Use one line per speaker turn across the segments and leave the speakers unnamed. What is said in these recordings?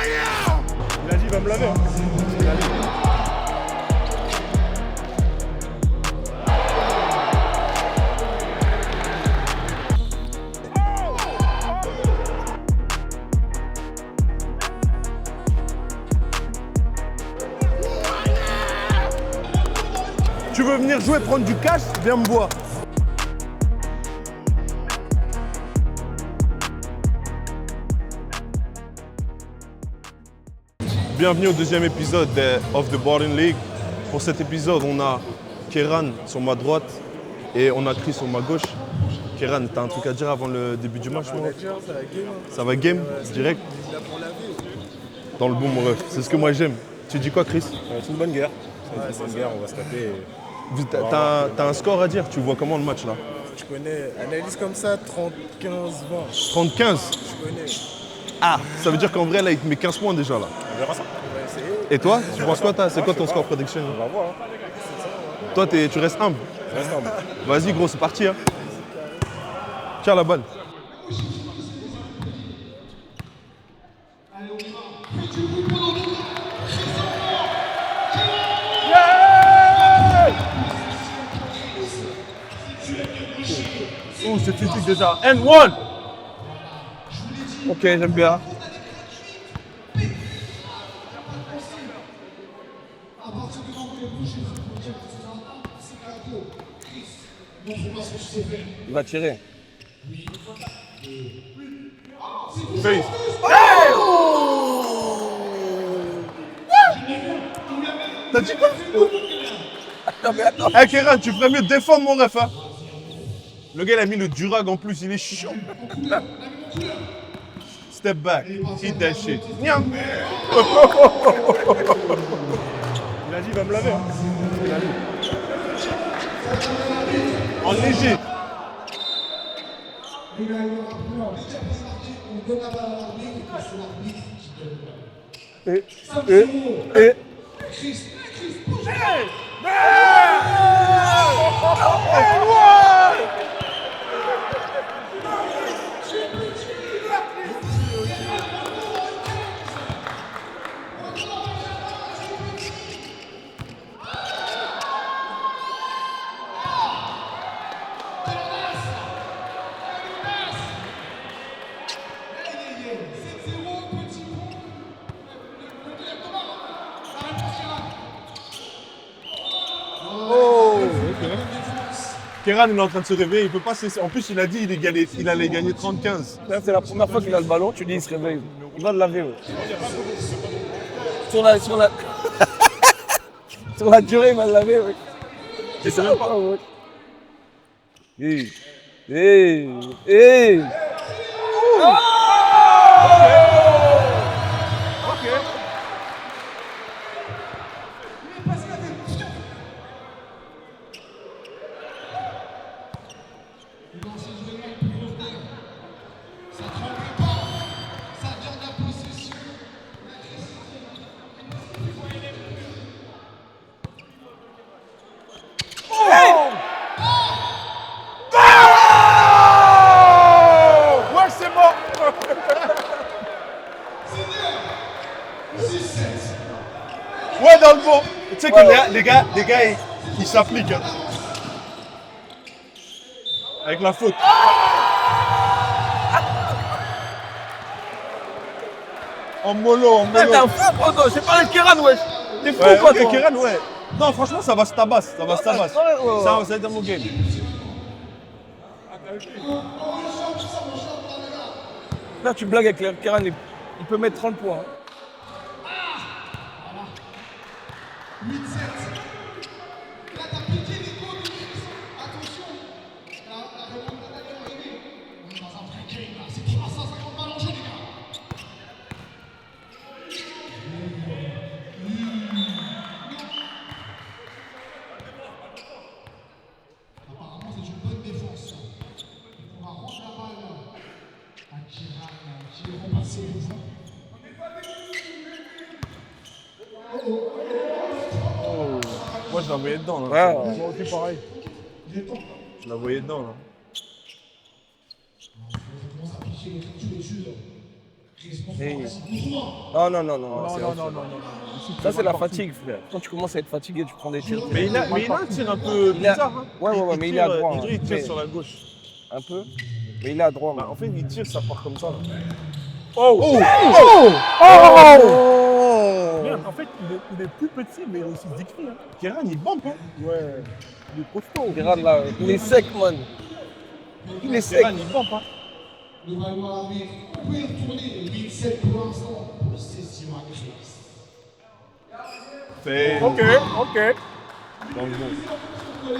Il a dit il va me laver. Il a dit. Tu veux venir jouer, prendre du cash, viens me voir. Bienvenue au deuxième épisode of the Borden League. Pour cet épisode, on a Kéran sur ma droite et on a Chris sur ma gauche. Kéran, t'as un truc à dire avant le début du match? Ça va game, direct. Dans le bon, mon ref. C'est ce que moi j'aime. Tu dis quoi, Chris?
C'est une bonne guerre. C'est une bonne guerre, on va se taper.
T'as un score à dire? Tu vois comment le match là?
Tu connais, analyse comme ça, 30-15-20.
30-15?
Je connais.
Ah, ça veut dire qu'en vrai là il te met 15 points déjà là.
On verra ça. On va essayer.
Et toi, tu penses quoi? C'est quoi ton score prediction?
On va voir.
Toi, tu restes humble.
Reste humble.
Vas-y gros, c'est parti. Hein. Tiens la balle. Oh, c'est physique déjà. And one. Ok, j'aime bien. Il va tirer. Face. Hey! T'as dit quoi? Hey Kéran, tu ferais mieux de défendre mon ref. Hein? Le gars il a mis le durag en plus, il est chiant. Step back, eat that shit. Il a dit il va me laver. Hein. Il a dit. En léger. Et. Kéran il est en train de se réveiller, il peut pas cesser. En plus il a dit il allait gagner 30-15.
C'est la première fois qu'il a le ballon, tu dis il se réveille. Il va le laver. Ouais. Sur la sur la durée, il va le laver. Ouais.
Et c'est même pas.
Ouais. Hey.
Ouais, dans le fond. Tu sais que les gars, ils s'appliquent. Hein. Avec la faute. En mollo.
T'es un fou, quoi, toi. C'est pas un Kéran, wesh. T'es fou,
Ouais,
quoi,
ok,
toi.
Kéran, ouais. Non, franchement, ça va se tabasser. Ça va se tabasser.
Ouais.
Ça va être un bon game.
Là, tu blagues avec Kéran, il peut mettre 30 points. Hein.
8-7. Là, t'as piqué les coups de Nix. Attention. La remontada est arrivée. On est dans un vrai game là. C'est 350 balles en jeu, les gars. Apparemment, c'est une bonne défense. On va rendre la balle à Kéran qui est repassé au fond.
Moi, je la voyais dedans. Là.
Ouais.
Moi aussi, pareil. Je la voyais dedans. Là.
Hey. Non, non, non, non.
Non,
c'est
non,
off.
non, non, non. Ici, tu
Ça,
vas
c'est la
partout.
fatigue, frère. Quand tu commences à être fatigué, tu prends des tirs.
Mais il a un tir un peu
Il a-
bizarre. Hein.
Ouais, mais il est à droit.
Il tire
Mais-
sur la gauche.
Un peu. Mais il est à droit.
Bah, en fait, il tire, ça part comme ça. Là.
Oh!
Oh
Merde, en fait, il est plus petit, mais il est aussi dicté. Hein.
Kéran, il bombe, hein.
Ouais. Il est costaud.
Regarde là, il est sec, man. Il est sec.
Kéran, il bombe, hein.
Le Valois arbitre, vous pouvez retourner 8-7 pour l'instant. Possession à Chris.
Fait
Ok.
dans le bon.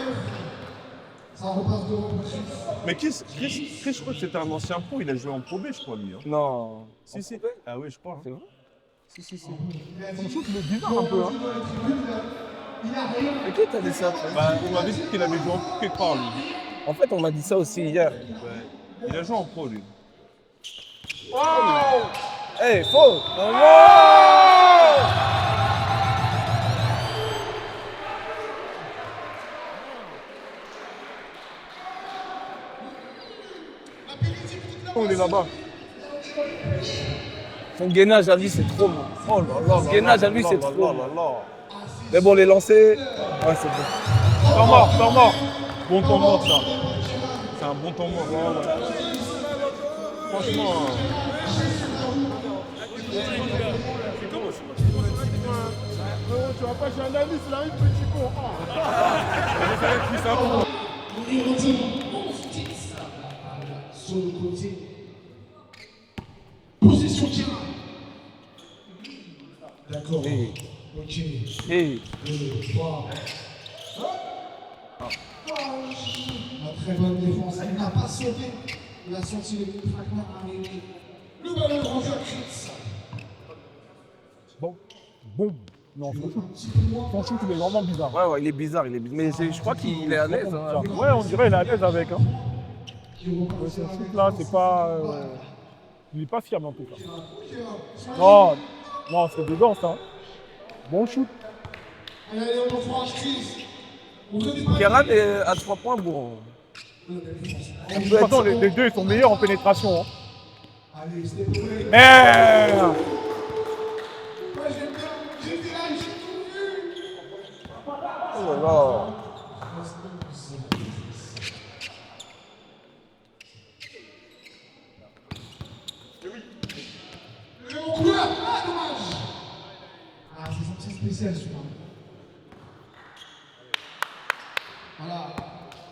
Ça repasse devant Chris.
Mais Chris, je crois que c'était un ancien pro. Il a joué en Pro B, je crois, lui. Hein.
Non.
Si. Ah oui, je crois. hein.
C'est vrai?
Si.
Son shoot, il est bizarre un peu. Hein.
Et qui t'a dit ça?
Bah, on m'avait dit qu'il avait joué en pro quelque part, lui.
En fait, on m'a dit ça aussi hier.
Ouais. Il a joué en pro, lui.
Hey, faux!
On est là-bas.
Son gainage à lui, c'est trop bon.
Oh là là.
Son gainage à lui, c'est trop
là
bon.
là.
Mais bon, les lancers, ouais, c'est bon.
Temps mort. Bon temps mort, ça. C'est un bon temps mort. Franchement.
Tu vas pas chez un ami, c'est la même petit con.
Il retire 11 tirs. Sur le côté. Position Kira. D'accord. Ok.
Hey.
2, 3. La très bonne défense. Elle n'a pas sauté. Il a senti le coup fragment arriver. Le ballon rendu à Chris.
Bon. Non, son shoot, il est vraiment bizarre.
Ouais, il est bizarre, Mais je crois qu'il est à l'aise. Hein, avec-
Ouais, on dirait qu'il est à l'aise avec. Hein. Ouais, son shoot là, c'est pas. Il est pas fiable en tout cas. Non, c'est dedans ça. Bon shoot.
Allez, on encourage Chris. On connaît pas.
Kéran est à 3 points, bon.
De toute façon, les deux ils sont meilleurs en pénétration. Hein.
Allez, c'était pour lui.
Merde!
Ouais, j'aime bien. J'étais là, j'ai tout vu.
Oh là là.
Le mon couleur. Ah, dommage. Ah, c'est censé spécial celui-là. Voilà.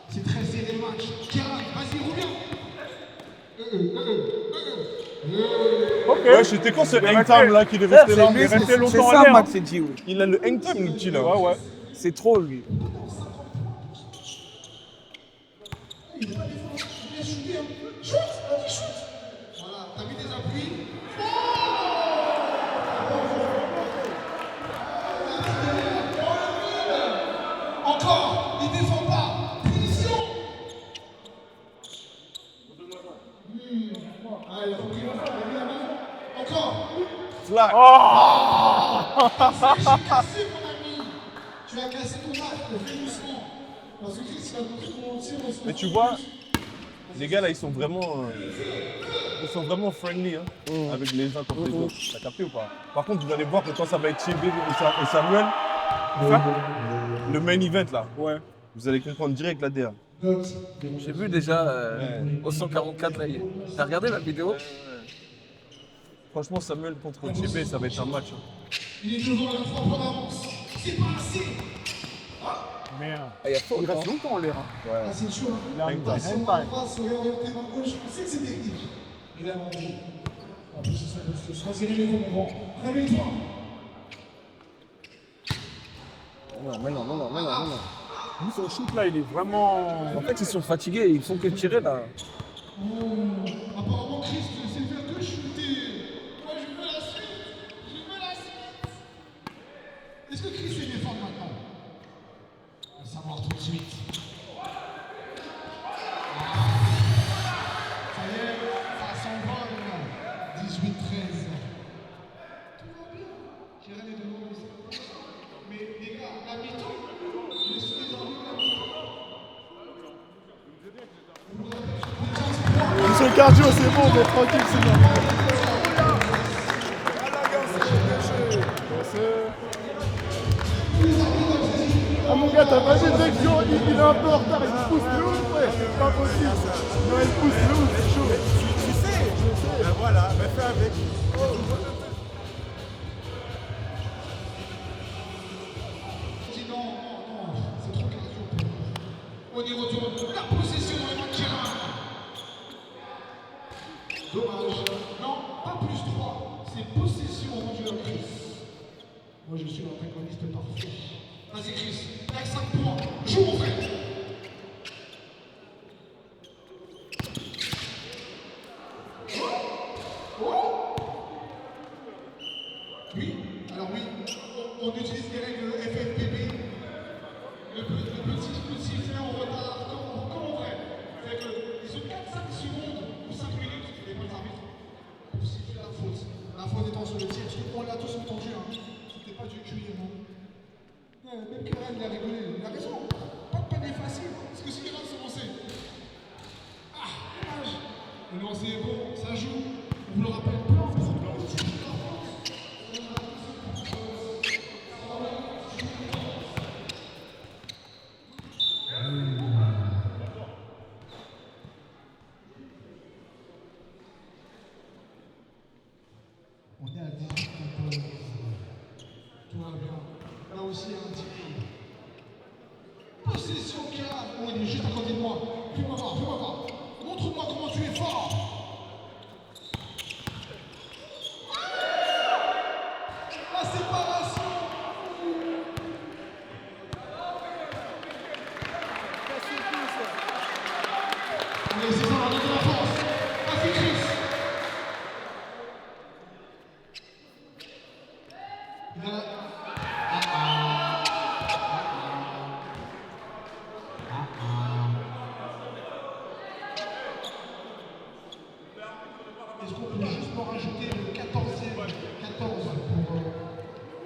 C'est très serré le match. Kéran, vas-y, roule bien.
Ok.
Ouais, j'étais con ce
Il est
hang time là qui devait rester là.
il est resté longtemps
C'est
en
ça,
l'air,
Max et Gio.
Il a le hang time, le petit là.
Ouais.
C'est trop, lui.
Il va défendre. Il vient shooter. Hein. Shoot, vas-y, shoot. Voilà, t'as mis des appuis. Encore, il défend pas. Punition. Ah, il a repris. Il a mis la main. Encore.
Flac.
J'ai cassé mon ami. Tu as cassé ton arc, fais doucement. Parce que Chris, il a compris comment tirer.
Mais tu vois, les gars là, ils sont vraiment vraiment friendly hein, avec les uns contre les autres. T'as capté ou pas? Par contre, vous allez voir que quand ça va être Chébé et Samuel, le main event là,
Ouais.
vous allez comprendre direct la DA.
J'ai vu déjà au 144 là. T'as regardé la vidéo?
Franchement, Samuel contre Chébé, ça va être un match. Hein.
Il est devant la 3 points d'avance. C'est pas assez.
Merde.
Ah, il y a fort,
Il reste
hein.
longtemps en l'air. Hein.
Ah, c'est chaud.
Il a un
Hang
hang
Si on
time.
va se réorienter main gauche, je sais que c'est technique. Il a mangé. En plus, c'est ça que je choisirai les mots, mon grand. Réveille-toi.
Non.
Lui, son shoot là, il est vraiment.
En fait, ils sont fatigués, ils font que tirer là.
Apparemment, Chris, tu sais faire que shooter. Moi, je veux la suite. Est-ce que Chris sait défendre maintenant? On va savoir tout de suite. Ça y est, ça s'envole. 18-13. Tout va bien. Kéran est de nouveau ici. Mais les gars, la mi-temps, je suis dans la mi-temps.
Ils sont cardio, c'est bon, mais tranquille, c'est bon.
t'as pas vu dès que Joe, il est un peu en retard, il pousse le ouf, frère. C'est pas possible. Non, il pousse le ouf, c'est chaud.
Tu sais, ben voilà, ben fais avec.
C'est trop cardio. On y retourne. La possession dans les mains de Gérard. Dommage. Non, pas plus 3. C'est possession rendue à Chris. Moi, je suis l'antagoniste parfait. Vas-y, Chris. Avec 5 points. Joue, mon frère. Oui, alors oui, on utilise les règles FFPB. Le petit fait en retard, comme en vrai. C'est-à-dire qu'ils ont 4-5 secondes ou 5 minutes, les points d'arbitre, pour siffler la faute. La faute étant sur le tir, on l'a tous entendu, hein. C'était pas du cuir, non. Même Karen, il a rigolé, il a raison. Pas de panier facile, parce que si Karen se lançait. Ah, dommage. Le lancer est bon, ça joue. On vous le rappelle, peu en fait, c'est pas aussi. On est à 18 tout va bien. Là aussi, il y a un tiré. Possession Kéran. Oh, il est juste à côté de moi. Fais-moi voir, fais-moi voir. Montre-moi comment tu es fort. La séparation. Allez, c'est ça, on va donner la force. Vas-y, Chris. Il a... Est-ce qu'on peut juste me rajouter le 14e 14 pour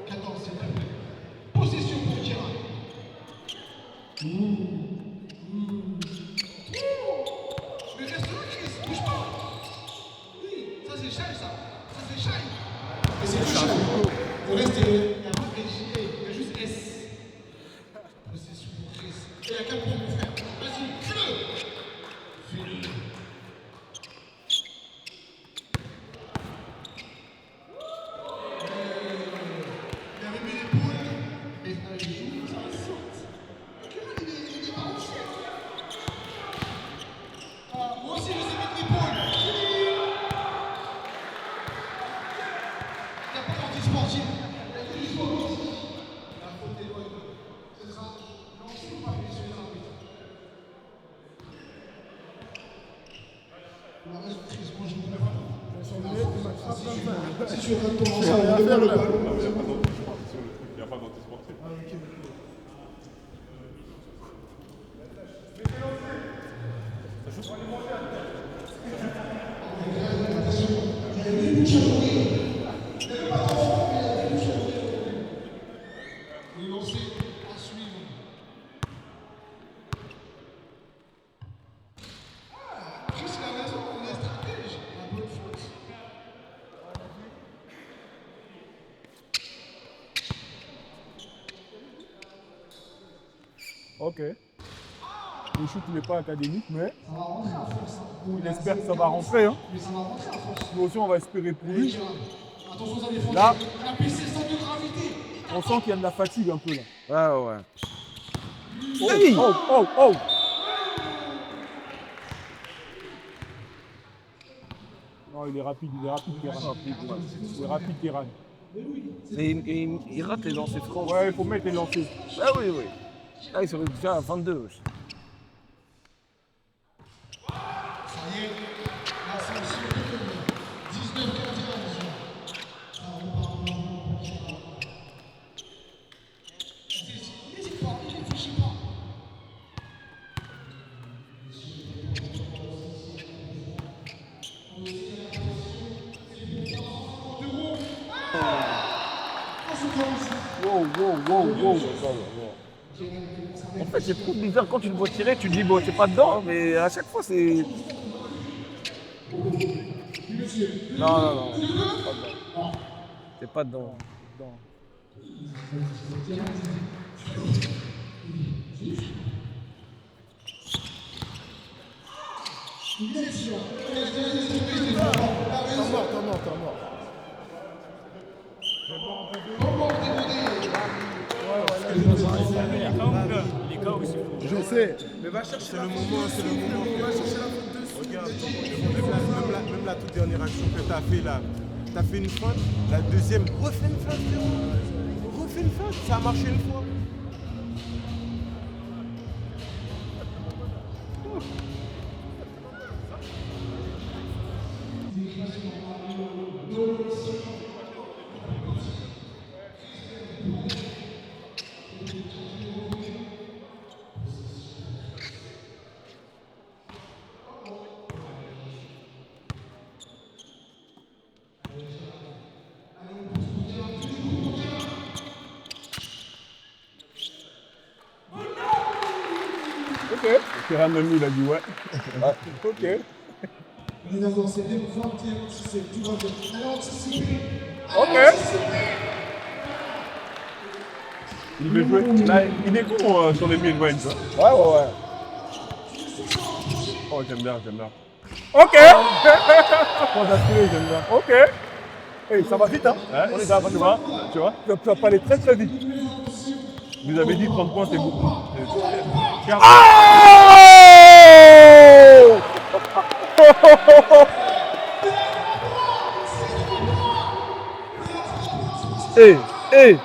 14, s'il te plaît. Possession pour Kira. Mais reste là, Chris, bouge pas. Oui, ça c'est Shai, ça. Ça c'est Shai. Mais c'est tout chaud. Le reste, il n'y a pas de SJ, il y a juste S. Possession pour Chris. Et il y a qu'un pour mon frère. Vas-y, fais-le. Fais-le. Il avait mis l'épaule, mais il joue, ça saute. Regarde, il est pas en chef. Ah, moi aussi, je sais mettre l'épaule. Il n'y a pas d'anti-sportif. Il y a que du sport. La faute est bonne. Ce sera lancé ou pas sur les arbitres. La raison triste, moi je ne comprends pas. Si tu veux commencer à refaire le ballon.
Il n'y a pas d'antisportif.
Ah, ok.
Le lancer à suivre. Ah, Chris il a raison, on est stratège. La bonne faute.
Ok. Le shoot n'est pas académique, mais
Ça va rentrer à force. Hein.
il espère que ça va rentrer. Hein.
Mais ça va rentrer à force.
Nous aussi, on va espérer pour lui.
Attention, ça défend.
Là.
Il a baissé le centre de gravité.
On sent qu'il y a de la fatigue un peu là.
Ouais, ouais.
Oh, oh, oh! Non, il est rapide, Kéran. Il est rapide, Kéran.
Et il rate les lancers francs.
Ouais, il faut mettre les lancers.
Ah oui, oui. Ah, ils sont déjà à 22 aussi.
Ça y est, l'ascension de 19-15. Ça repart en avant. N'hésite pas, ne réfléchis pas.
Wow, wow, wow, wow.
En fait, c'est trop bizarre quand tu le vois tirer, tu te dis bon, c'est pas dedans, mais à chaque fois c'est. Non, non, non. C'est pas dedans.
T'en mort. Je sais.
Mais va chercher le moment, c'est le moment. Va chercher la faute dessus. Regarde, même la toute dernière action que tu as fait là. Tu as fait une faute, la deuxième, refais une faute, frérot. Refais une faute, ça a marché une fois.
Ok. Kéran même lui, il a dit ouais. Ok.
Les avancées, 21 anticipé, tout va bien. Alors, anticipé.
Ok. Il veut jouer. Là, il est bon sur les mid-range. Hein.
Ouais.
Oh, j'aime bien. Ok. Point d'affilée, j'aime bien. Ok. Hey, ça va vite, hein. Ouais. On est là, tu vois. Tu vas pas aller très très vite. Vous avez dit 30 points, c'est beaucoup.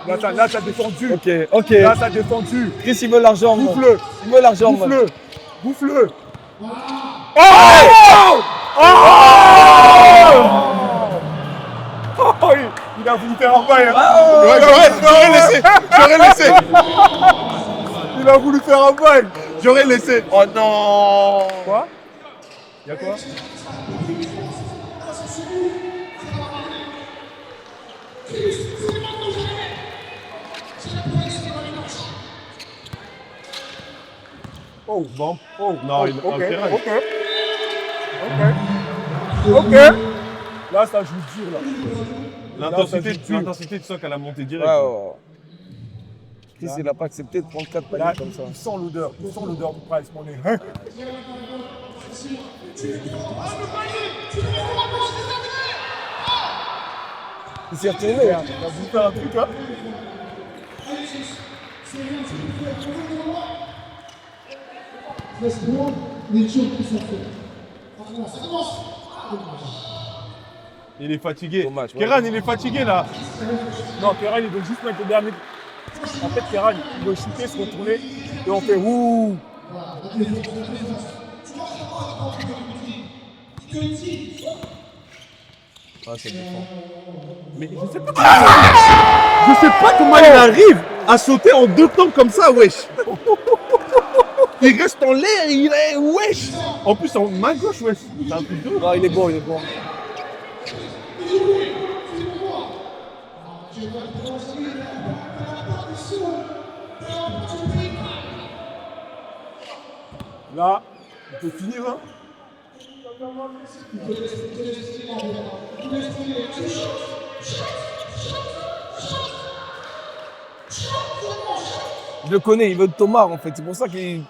Là, t'as défendu.
Ok.
Là, t'as défendu.
Chris, il veut l'argent.
Bouffe-le.
Il veut l'argent. man.
Bouffe-le. Oh, il a voulu faire un bail. Hein.
Ouais, j'aurais laissé.
Il a voulu faire un bail.
J'aurais laissé.
Oh non.
Quoi? Y'a quoi? Oh, bon. Oh,
Non, il
ok. Là, ça joue dur, là.
L'intensité, tu sens qu'elle a monté direct.
Ouais. Chris, il n'a pas accepté de prendre 4
Là,
paniers comme ça.
il sent l'odeur du price money. Hein?
Il s'est retourné.
Merde, t'as voulu faire un truc, hein?
Il est fatigué.
Dommage, ouais.
Kéran, il est fatigué là.
Non, Kéran, il veut juste mettre le dernier. En fait, Kéran, il veut shooter, se retourner, et on fait ouh.
Ah, c'est défend.
Mais je sais pas comment il arrive à sauter en deux temps comme ça, wesh. Il reste en l'air, il est wesh. En plus, en main gauche, wesh. C'est un truc de ouf.
Non, il est bon.
Là, on peut finir, hein?
Je le connais, il veut de Thomas en fait. C'est pour ça qu'il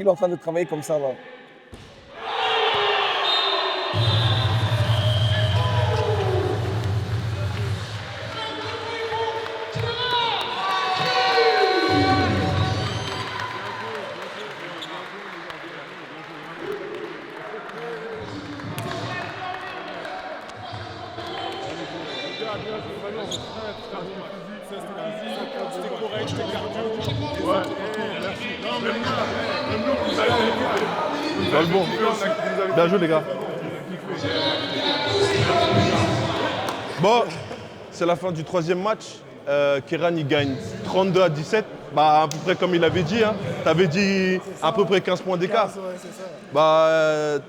est en train de travailler comme ça là.
Dans le bon. Bien joué, les gars. Bon, c'est la fin du troisième match. Kéran, il gagne 32-17. Bah, à peu près comme il avait dit. Hein. Tu avais dit à peu près 15 points d'écart. Bah,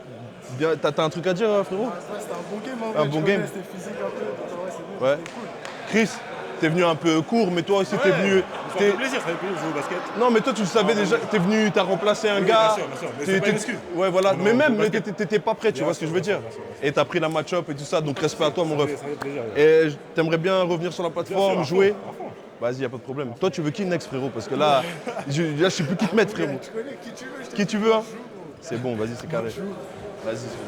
t'as un truc à dire, frérot?
C'était un bon game.
Un bon game.
C'était physique un peu. C'est bon.
Ouais. Chris, t'es venu un peu court, mais toi aussi t'es venu.
Ça fait plaisir, ça fait plaisir de jouer au basket.
Non, mais toi tu le savais déjà, t'es venu, t'as remplacé un gars.
Bien sûr, mais c'est pas une excuse.
Ouais, voilà.
Non,
Mais même,
au
mais
basket.
t'étais pas prêt, tu vois ce que je veux dire. Et t'as pris la match-up et tout ça, donc respect à toi, mon ref.
Ça fait plaisir.
Et t'aimerais bien revenir sur la plateforme, jouer. Vas-y, y a pas de problème. Toi, tu veux qui next, frérot? Parce que là, je sais plus qui te mettre, frérot.
Tu connais qui tu veux, je te
Qui tu veux, hein? C'est bon, vas-y, c'est carré. Vas-y, c'est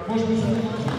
bon.